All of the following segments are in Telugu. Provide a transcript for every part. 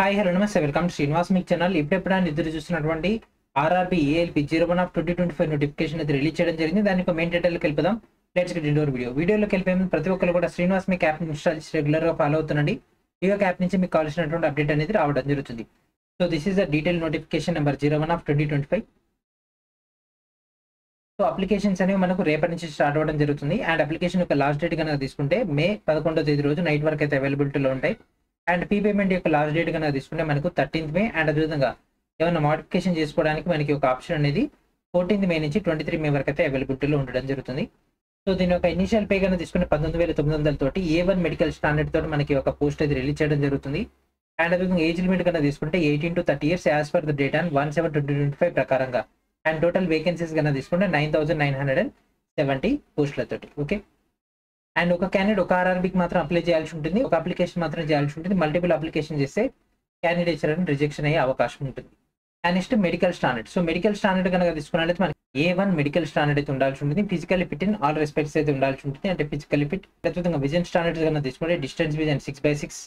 హాయ్ హలో నమస్తే వెల్కమ్ టు శ్రీనివాస్ మీకు ఛానల్. ఇప్పుడెప్పుడు నిద్ర చూస్తున్నటువంటి ఆర్ఆర్బీ ఏఎల్పి 01/2025 నోటిఫికేషన్ అయితే రిలీజ్ చేయడం జరిగింది. దానికి మెయిన్ డీటెయిల్కి వెళ్ళిపోదాం. లెట్స్ గెట్ ఇంటూ వీడియోలోకి వెళ్ళిపోయి ప్రతి ఒక్కరు కూడా శ్రీనివాస్ మీకు యాప్ ఇన్స్టాల్ చేసి రెగ్యులర్గా ఫాలో అవుతుండండి. ఈ యొక్క యాప్ నుంచి మీకు కావాల్సినటువంటి అప్డేట్ అనేది రావడం జరుగుతుంది. So this is the detail notification number 01/2025. So applications అనేవి మనకు రేపటి నుంచి స్టార్ట్ అవ్వడం జరుగుతుంది. అండ్ అప్లికేషన్ యొక్క లాస్ట్ డేట్ కనుక తీసుకుంటే మే 11వ తేదీ రోజు నైట్ వరకు అయితే అవైలబిలిటీలో ఉంటాయి. అండ్ ఫీ పేమెంట్ యొక్క లాస్ట్ డేట్ కనుక తీసుకుంటే మనకు 13th మే. అండ్ అదేవిధంగా ఏమైనా మోడిఫికేషన్ చేసుకోవడానికి మనకి ఒక ఆప్షన్ అనేది 14th మే నుంచి 23 మే వరకు అయితే అవైలబిలిటీలో ఉండడం జరుగుతుంది. సో దీని యొక్క ఇనిషియల్ పే కనుక తీసుకుంటే 19,900 తోటి A1 మెడికల్ స్టాండర్డ్ తోటి మనకి ఒక పోస్ట్ అయితే రిలీజ్ చేయడం జరుగుతుంది. అండ్ అదేవిధంగా ఏజ్ లిమిట్ కనుక తీసుకుంటే 18 to 30 years as per the date and 1/7/2025 ప్రకారంగా. అండ్ టోటల్ వేకెన్సీస్ కనుక తీసుకుంటే 9,970 పోస్టులతోటి. ఓకే. అండ్ ఒక క్యాండిడేట్ ఒక ఆర్ఆర్బీకి మాత్రం అప్లై చేయాల్సి ఉంటుంది, ఒక అప్లికేషన్ మాత్రం చేయాల్సి ఉంటుంది. మల్టిపుల్ అప్లికేషన్ చేస్తే క్యాండిడేట్స్ అని రిజెక్షన్ అయ్యే అవకాశం ఉంటుంది. And next medical standard. So medical standard కనుక తీసుకున్నట్లయితే మనకి A1 మెడికల్ స్టాండర్డ్ అయితే ఉండాల్సి ఉంటుంది. Physically fit in all respects అయితే ఉండాల్సి ఉంటుంది. అంటే ఫిజికల్లీ ఫిట్. అదేవిధంగా విజన్ స్టాండర్డ్ కనుక తీసుకుంటే డిస్టెన్స్ విజన్ 6/6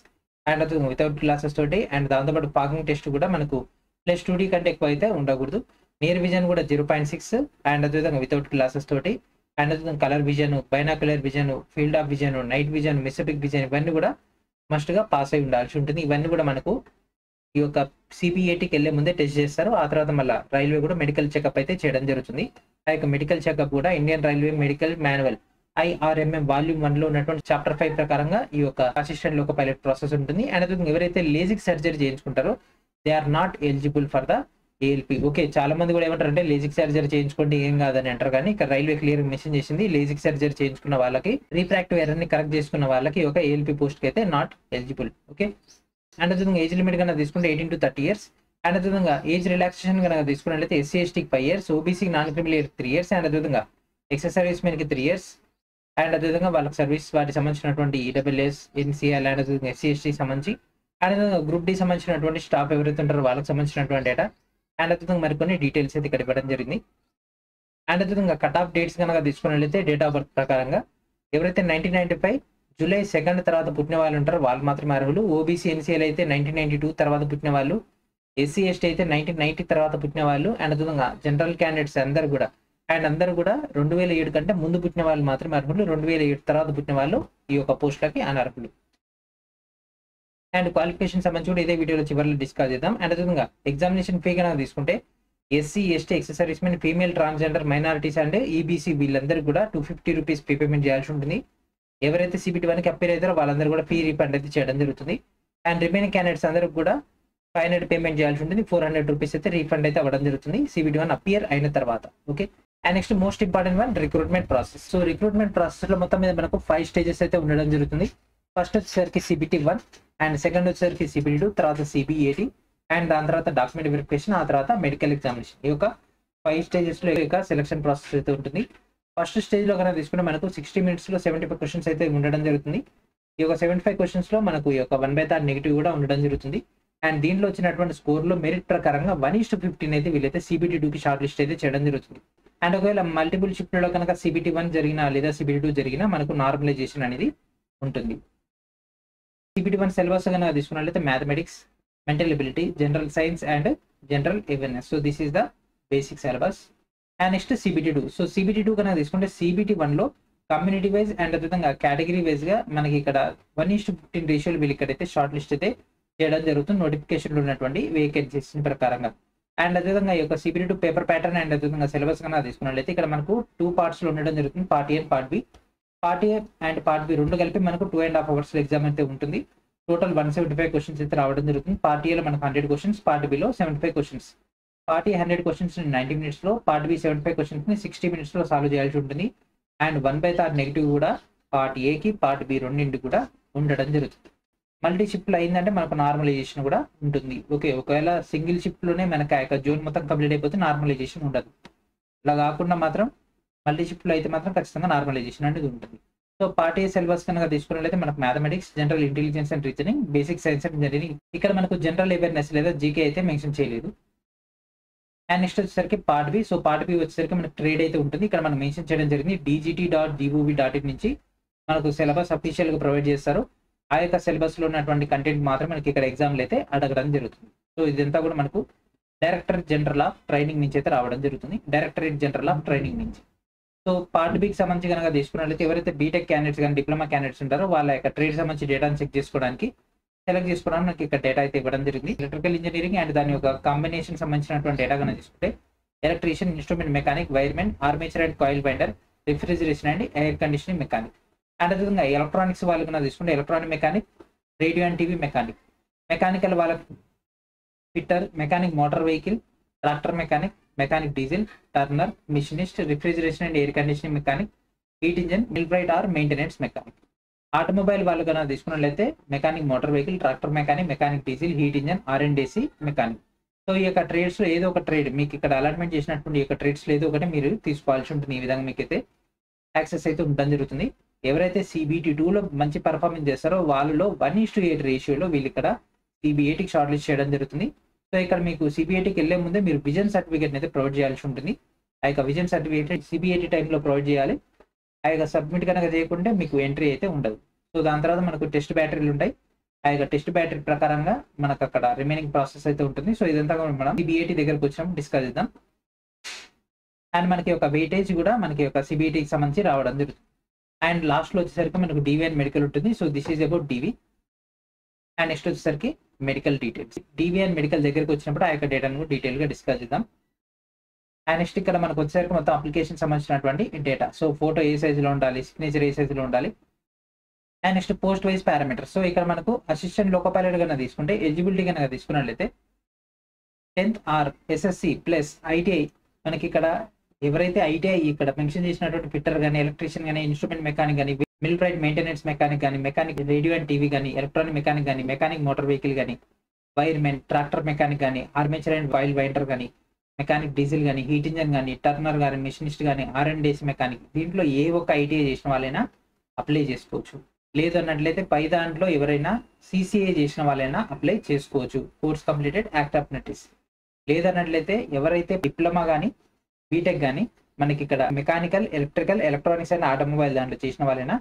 అండ్ అదేవిధంగా వితౌట్ గ్లాసెస్ తోటి. అండ్ దాంతోపాటు పార్కింగ్ టెస్ట్ కూడా మనకు +2D కంటే ఎక్కువ అయితే ఉండకూడదు. నియర్ విజన్ కూడా 0.6 అండ్ అదేవిధంగా వితౌట్ గ్లాసెస్ తోటి. అండ్ అదేవిధంగా colour vision, binocular vision, field of vision, night vision, mesopic vision ఇవన్నీ కూడా మస్ట్గా పాస్ అయి ఉండాల్సి ఉంటుంది. ఇవన్నీ కూడా మనకు ఈ యొక్క CPATకి వెళ్ళే ముందే టెస్ట్ చేస్తారు. ఆ తర్వాత మళ్ళీ రైల్వే కూడా మెడికల్ చెకప్ అయితే చేయడం జరుగుతుంది. ఆ యొక్క మెడికల్ చెకప్ కూడా Indian railway medical manual IRMM volume 1 లో ఉన్నటువంటి చాప్టర్ 5 ప్రకారంగా ఈ యొక్క అసిస్టెంట్ లోకో పైలట్ ప్రాసెస్ ఉంటుంది. అండ్ అదేవిధంగా ఎవరైతే లేజిక్ సర్జరీ చేయించుకుంటారో they are not eligible for the ALP. Okay, చాలా మంది కూడా ఏమంటారు అంటే లేజిక్ సర్జరీ చేయించుకోండి ఏం కాదని అంటారు. కానీ ఇక్కడ రైల్వే క్లియర్ మెన్షన్ చేసింది లేజిక్ సర్జరీ చేయించుకున్న వాళ్ళకి, రీఫ్రాక్టివ్ ఎర్రర్ ని కరెక్ట్ చేసుకున్న వాళ్ళకి ఒక ALP పోస్ట్ కి అయితే నాట్ ఎలిజిబుల్. ఓకే. అండ్ అదేవిధంగా ఏజ్ లిమిట్ కనుక తీసుకుంటే 18 to 30 years. అండ్ అదేవిధంగా ఏజ్ రిలాక్సేషన్ కనుక తీసుకున్నట్లయితే SC/STకి 5 years, OBCకి నాన్ క్రిమినల్ 3 years అండ్ అదేవిధంగా ఎక్సెస్ సర్వీస్ మెన్కి 3 years. అండ్ అదేవిధంగా వాళ్ళకి సర్వీస్ వాటికి సంబంధించినటువంటి EWS, NCL అండ్ అదేవిధంగా SC/ST సంబంధించి అండ్ అదేవిధంగా గ్రూప్ డి సంబంధించినటువంటి స్టాఫ్ ఎవరైతే ఉంటారో వాళ్ళకి సంబంధించినటువంటి డేటా అండ్ అదేవిధంగా మరికొన్ని డీటెయిల్స్ అయితే ఇక్కడ ఇవ్వడం జరిగింది. అండ్ అదేవిధంగా కట్ ఆఫ్ డేట్స్ కనుక తీసుకున్నట్లయితే డేట్ ఆఫ్ బర్త్ ప్రకారంగా ఎవరైతే 1995 జూలై 2 తర్వాత పుట్టిన వాళ్ళు ఉంటారో వాళ్ళు మాత్రమే అర్హులు. OBC, NCL అయితే 1992 తర్వాత పుట్టిన వాళ్ళు, SC/ST అయితే 1990 తర్వాత పుట్టిన వాళ్ళు. అండ్ అదేవిధంగా జనరల్ క్యాండిడేట్స్ అందరూ కూడా 2007 కంటే ముందు పుట్టిన వాళ్ళు మాత్రమే అర్హులు. 2007 తర్వాత పుట్టిన వాళ్ళు ఈ యొక్క పోస్టులకి అనర్హులు. అండ్ క్వాలిఫికేషన్ సంబంధించి కూడా ఇదే వీడియోలో చివరిలో డిస్కస్ చేద్దాం. అండ్ అదేవిధంగా ఎగ్జామినేషన్ ఫీ కనుక తీసుకుంటే SC/ST, excess service men, female, transgender, minorities and EBC వీళ్ళందరూ కూడా 250 రూపీస్ ఫీ పేమెంట్ చేయాల్సి ఉంటుంది. ఎవరైతే CBT1కి అప్పీర్ అవుతారో వాళ్ళందరూ కూడా ఫీ రీఫండ్ అయితే చేయడం జరుగుతుంది. అండ్ రిమైనింగ్ క్యాండిడేట్స్ అందరూ కూడా 500 పేమెంట్ చేయాల్సి ఉంటుంది. 400 రూపీస్ అయితే రీఫండ్ అయితే అవ్వడం జరుగుతుంది CBT1 అపియర్ అయిన తర్వాత. Okay. And next most important one recruitment process. So recruitment process లో మొత్తం మీద మనకు 5 స్టేజెస్ అయితే ఉండడం జరుగుతుంది. ఫస్ట్ వచ్చేసరికి CBT1 అండ్ సెకండ్ వచ్చేసరికి CBT2, తర్వాత CBAT అండ్ దాని తర్వాత డాక్యుమెంట్ వెరిఫికేషన్, ఆ తర్వాత మెడికల్ ఎగ్జామినేషన్. ఈ యొక్క 5 స్టేజెస్ లో యొక్క సెలక్షన్ ప్రాసెస్ అయితే ఉంటుంది. ఫస్ట్ స్టేజ్ లో కనుక తీసుకుంటే మనకు 60 minutes లో 75 క్వశ్చన్స్ అయితే ఉండడం జరుగుతుంది. ఈ యొక్క 75 క్వశ్చన్స్ లో మనకు ఈ యొక్క 1/3 నెగిటివ్ కూడా ఉండడం జరుగుతుంది. అండ్ దీంట్లో వచ్చినటువంటి స్కోర్ లో మెరిట్ ప్రకారంగా 1:15 అయితే వీళ్ళైతే CBT2కి షార్ట్ లిస్ట్ అయితే చేయడం జరుగుతుంది. అండ్ ఒకవేళ మల్టిపుల్ షిఫ్ట్లో కనుక CBT1 జరిగినా లేదా CBT2 జరిగినా మనకు నార్మలైజేషన్ అనేది ఉంటుంది. CBT1 సిలబస్ కనుక తీసుకున్నట్లయితే mathematics, mental ability, general science and general awareness. So this is the basic syllabus. And next CBT2. So CBT2 కనుక తీసుకుంటే CBT1లో కమ్యూనిటీ వైజ్ అండ్ అదేవిధంగా కేటగిరీ వైజ్ గా మనకి ఇక్కడ 1:15 రేషియోలు వీళ్ళు ఇక్కడైతే షార్ట్ లిస్ట్ అయితే చేయడం జరుగుతుంది నోటిఫికేషన్లో ఉన్నటువంటి వేకెన్సీస్ ప్రకారంగా. అండ్ అదేవిధంగా ఈ యొక్క CBT2 పేపర్ ప్యాటర్న్ అండ్ అదేవిధంగా సిలబస్ కనుక తీసుకున్నట్లయితే ఇక్కడ మనకు 2 parts లో ఉండడం జరుగుతుంది. Part A and part B. Part A and part B రెండు కలిపి మనకు 2.5 hours ఎగ్జామ్ అయితే ఉంటుంది. టోటల్ 175 క్వశ్చన్స్ అయితే రావడం జరుగుతుంది. పార్ట్ Aలో మనకు 100 క్వశ్చన్స్, పార్ట్ Bలో 75 questions. Part A 100 questions 90 minutes లో, పార్ట్ B 75 క్వశ్చన్స్ 60 minutes లో సాల్వ్ చేయాల్సి ఉంటుంది. అండ్ 1/3 నెగిటివ్ కూడా పార్ట్ Aకి పార్ట్ B రెండింటి కూడా ఉండడం జరుగుతుంది. మల్టీ షిఫ్ట్లో అయిందంటే మనకు నార్మలైజేషన్ కూడా ఉంటుంది. ఓకే, ఒకవేళ సింగిల్ షిఫ్ట్లోనే మనకు ఆ యొక్క జోన్ మొత్తం కంప్లీట్ అయిపోతే నార్మలైజేషన్ ఉండదు. అలా కాకుండా మాత్రం మల్టీ షిఫ్ట్లో అయితే మాత్రం ఖచ్చితంగా నార్మలైజేషన్ అనేది ఉంటుంది. సో పార్ట్ A సిలబస్ కనుక తీసుకున్నట్లయితే మనకు mathematics, general intelligence and reasoning, basic science and engineering. ఇక్కడ మనకు జనరల్ అవేర్నెస్ లేదా GK అయితే మెన్షన్ చేయలేదు. అండ్ నెక్స్ట్ వచ్చేసరికి part B. So part B వచ్చేసరికి మనకు ట్రేడ్ అయితే ఉంటుంది. ఇక్కడ మనం మెన్షన్ చేయడం జరిగింది. dgt.gov.in నుంచి మనకు సిలబస్ అఫీషియల్గా ప్రొవైడ్ చేస్తారు. ఆ యొక్క సిలబస్లో ఉన్నటువంటి కంటెంట్ మాత్రం మనకి ఇక్కడ ఎగ్జామ్లు అయితే అడగడం జరుగుతుంది. సో ఇదంతా కూడా మనకు డైరెక్టర్ జనరల్ ఆఫ్ ట్రైనింగ్ నుంచి అయితే రావడం జరుగుతుంది, డైరెక్టరేట్ జనరల్ ఆఫ్ ట్రైనింగ్ నుంచి. సో పార్ట్ బికి సంబంధించి కనుక తీసుకున్నట్లయితే ఎవరైతే బీటెక్ క్యాండిడేట్స్ కానీ డిప్లొమా క్యాండిడేట్స్ ఉంటారో వాళ్ళ యొక్క ట్రేడ్ సంబంధించి డేటాను చెక్ చేసుకోవడానికి సెలెక్ట్ చేసుకోవడానికి మనకి ఇక్కడ డేటా అయితే ఇవ్వడం జరిగింది. ఎలక్ట్రికల్ ఇంజనీరింగ్ అండ్ దాని యొక్క కాంబినేషన్ సంబంధించినటువంటి డేటా కనుక తీసుకుంటే electrician, instrument mechanic, wiremen, armature and coil binder, refrigeration and air conditioning mechanic. And అదేవిధంగా ఎలక్ట్రానిక్స్ వాళ్ళు కనుక తీసుకుంటే electronic mechanic, radio and TV mechanic, mechanical వాళ్ళకి fitter, mechanic motor vehicle, tractor mechanic, mechanic diesel, turner, machinist, refrigeration and air conditioning mechanic, heat engine, millwright or maintenance mechanic. Automobile వాళ్ళు కనుక తీసుకున్నట్లయితే mechanic motor vehicle, tractor mechanic, mechanic diesel, heat engine, R&AC mechanic. So ఈ యొక్క ట్రేడ్స్ లో ఏదో ఒక ట్రేడ్ మీకు ఇక్కడ అలాట్మెంట్ చేసినటువంటి ఈ యొక్క ట్రేడ్స్ లో ఏదో ఒకటి మీరు తీసుకోవాల్సి ఉంటుంది. ఈ విధంగా మీకు అయితే యాక్సెస్ అయితే ఉండడం జరుగుతుంది. ఎవరైతే CBT 2లో మంచి పర్ఫార్మెన్స్ చేస్తారో వాళ్ళలో 1:8 రేషియోలో వీళ్ళు ఇక్కడ CBATకి షార్ట్ లిస్ట్ చేయడం జరుగుతుంది. సో ఇక్కడ మీకు CBATకి వెళ్లే ముందే మీరు విజన్ సర్టిఫికేట్ అయితే ప్రొవైడ్ చేయాల్సి ఉంటుంది. ఆ యొక్క విజన్ సర్టిఫికేట్ CBAT టైంలో ప్రొవైడ్ చేయాలి. ఆ యొక్క సబ్మిట్ కనుక చేయకుంటే మీకు ఎంట్రీ అయితే ఉండదు. సో దాని తర్వాత మనకు టెస్ట్ బ్యాటరీలు ఉంటాయి. ఆ యొక్క టెస్ట్ బ్యాటరీ ప్రకారంగా మనకు అక్కడ రిమైనింగ్ ప్రాసెస్ అయితే ఉంటుంది. సో ఇదంతా మనం CBAT దగ్గరకు వచ్చినప్పుడు డిస్కస్ చేద్దాం. అండ్ మనకి ఒక వెయిటేజ్ కూడా మనకి ఒక CBATకి సంబంధించి రావడం జరుగుతుంది. అండ్ లాస్ట్లో వచ్చేసరికి మనకు DV అండ్ మెడికల్ ఉంటుంది. So this is about DV. And next వచ్చేసరికి medical details. DV and medical దగ్గరికి వచ్చినప్పుడు ఆ యొక్క డేటాను డీటెయిల్గా డిస్కస్ చేద్దాం. అండ్ నెక్స్ట్ ఇక్కడ మనకు వచ్చేసరికి మొత్తం అప్లికేషన్ సంబంధించినటువంటి డేటా. సో ఫోటో ఏ సైజులో ఉండాలి, సిగ్నేచర్ ఏ సైజులో ఉండాలి. And next post wise parameters. So ఇక్కడ మనకు అసిస్టెంట్ లోకో పైలట్ కనుక తీసుకుంటే ఎలిజిబిలిటీ కనుక తీసుకున్నట్లయితే 10th are SSC plus ITI. మనకి ఇక్కడ ఎవరైతే ITI ఇక్కడ మెన్షన్ చేసినటువంటి ఫిట్టర్ కానీ, ఎలక్ట్రీషియన్ కానీ, ఇన్స్ట్రుమెంట్ మెకానిక్ కానీ, మిల్బ్రైట్ మెయింటెనెన్స్ మెకానిక్ కానీ, మెకానిక్ రేడియో అండ్ టీవీ కానీ, ఎలక్ట్రానిక్ మెకానిక్ కానీ, మెకానిక్ మోటార్ వెహికల్ కానీ, వైర్మెన్, ట్రాక్టర్ మెకానిక్ కానీ, ఆర్మేచర్ అండ్ కాయిల్ బైండర్ కానీ, మెకానిక్ డీజిల్ కానీ, హీట్ ఇంజన్ కానీ, టర్నర్ కానీ, మిషనిస్ట్ కానీ, R&AC మెకానిక్. దీంట్లో ఏ ఒక్క ITI చేసిన వాళ్ళైనా అప్లై చేసుకోవచ్చు. లేదు అన్నట్లయితే పై దాంట్లో ఎవరైనా CCA చేసిన వాళ్ళైనా అప్లై చేసుకోవచ్చు. Course completed, act of notice. లేదన్నట్లయితే ఎవరైతే డిప్లొమా కానీ, బీటెక్ కానీ మనకి ఇక్కడ mechanical, electrical, electronics and automobile దాంట్లో చేసిన వాళ్ళైనా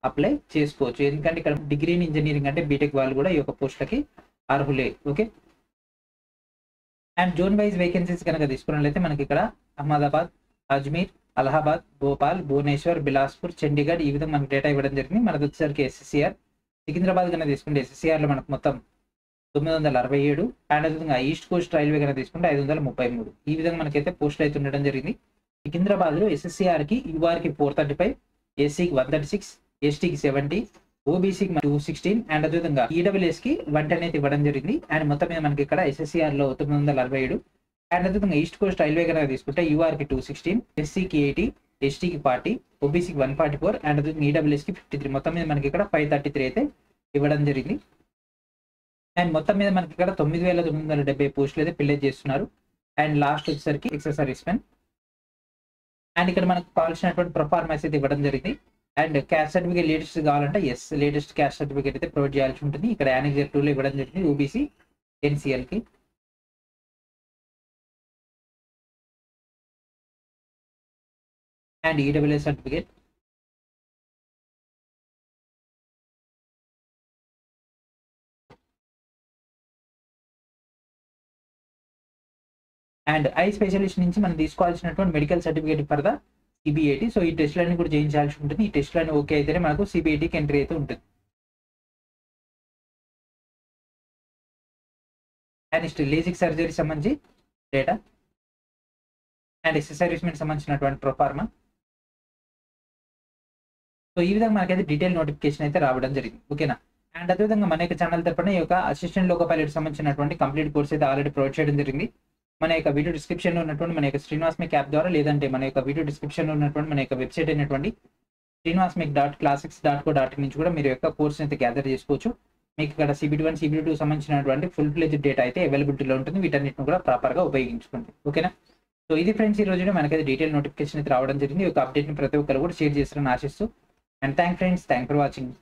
అప్లై చేసుకోవచ్చు. ఎందుకంటే ఇక్కడ డిగ్రీ ఇన్ ఇంజనీరింగ్ అంటే బీటెక్ వాళ్ళు కూడా ఈ యొక్క పోస్టులకి అర్హులే. Okay. And zone wise vacancies కనుక తీసుకున్నట్లయితే మనకి ఇక్కడ అహ్మదాబాద్, అజ్మీర్, అలహాబాద్, భోపాల్, భువనేశ్వర్, బిలాస్పూర్, చండీగఢ్ ఈ విధంగా మనకి డేటా ఇవ్వడం జరిగింది. మనకు వచ్చేసరికి SSCR సికింద్రాబాద్ కనుక తీసుకుంటే SSCRలో మనకు మొత్తం 967. అండ్ అదేవిధంగా ఈస్ట్ కోస్ట్ రైల్వే కనుక తీసుకుంటే 533. ఈ విధంగా మనకైతే పోస్టులు అయితే ఉండడం జరిగింది. సికింద్రాబాద్లో SSCRకి URకి 435, SCకి 136, STకి 70, OBCకి 216 అండ్ అదేవిధంగా EWSకి 110 అయితే ఇవ్వడం జరిగింది. అండ్ మొత్తం మీద మనకి ఇక్కడ SSCRలో 967. అండ్ అదేవిధంగా ఈస్ట్ కోస్ట్ రైల్వే కనుక తీసుకుంటే URకి 216, SCకి 80, STకి 40, OBCకి 144 అండ్ అదేవిధంగా EWSకి 53. మొత్తం మీద మనకి ఇక్కడ 533 అయితే ఇవ్వడం జరిగింది. అండ్ మొత్తం మీద మనకి ఇక్కడ 9,970 పోస్టులు అయితే ఫిల్ చేస్తున్నారు. అండ్ లాస్ట్ వచ్చేసరికి ఎక్స్ సర్వీస్ మెన్. అండ్ ఇక్కడ మనకు కావాల్సినటువంటి పర్ఫార్మెన్స్ అయితే ఇవ్వడం జరిగింది. అండ్ క్యాస్ట్ సర్టిఫికేట్ లేటెస్ట్ కావాలంటే లేటెస్ట్ క్యాస్ట్ సర్టిఫికేట్ అయితే ప్రొవైడ్ చేయాల్సి ఉంటుంది. ఇక్కడ యానెక్సర్ 2లో ఇవ్వడం జరిగింది OBC NCLకి. And EWS certificate. And eye specialist నుంచి మనం తీసుకోవాల్సినటువంటి medical certificate for the CBAT. So ఈ టెస్ట్లన్నీ కూడా చేయించాల్సి ఉంటుంది. ఈ టెస్ట్లన్నీ ఓకే అయితేనే మనకు CBATకి ఎంట్రీ అయితే ఉంటుంది. అండ్ నెక్స్ట్ లేజిక్ సర్జరీ సంబంధించి డేటా అండ్ ఎక్సర్సైజ్మెంట్ సంబంధించినటువంటి ప్రొఫార్మా. సో ఈ విధంగా మనకైతే డీటెయిల్ నోటిఫికేషన్ అయితే రావడం జరిగింది. ఓకేనా. అండ్ అదేవిధంగా మన యొక్క ఛానల్ తరపున ఈ యొక్క అసిస్టెంట్ లోకో పైలట్ సంబంధించినటువంటి కంప్లీట్ కోర్స్ అయితే ఆల్రెడీ ప్రొవైడ్ చేయడం జరిగింది. మన యొక్క వీడియో డిస్క్రిప్షన్లో ఉన్నటువంటి మన యొక్క శ్రీనివాస్మిక్ యాప్ ద్వారా, లేదంటే మన యొక్క వీడియో డిస్క్రిప్షన్లో ఉన్నటువంటి మన యొక్క వెబ్సైట్ అయినటువంటి srinivasmic.classics.co.in నుంచి కూడా మీరు యొక్క కోర్స్ అయితే గ్యాదర్ చేసుకోవచ్చు. మీకు ఇక్కడ CBT1, CBT2 సంబంధించినటువంటి ఫుల్ ఫ్లెడ్జ్డ్ డేటా అయితే అవైలబిలిటీలో ఉంటుంది. వీటన్నిటిని కూడా ప్రాపర్గా ఉపయోగించుకోండి. ఓకేనా. సో ఇది ఫ్రెండ్స్, ఈ రోజు మనకైతే డీటెయిల్ నోటిఫికేషన్ అయితే రావడం జరిగింది. ఈ యొక్క అప్డేట్ని ప్రతి ఒక్కరు కూడా షేర్ చేస్తారని ఆశిస్తూ. And thank friends, thank for watching.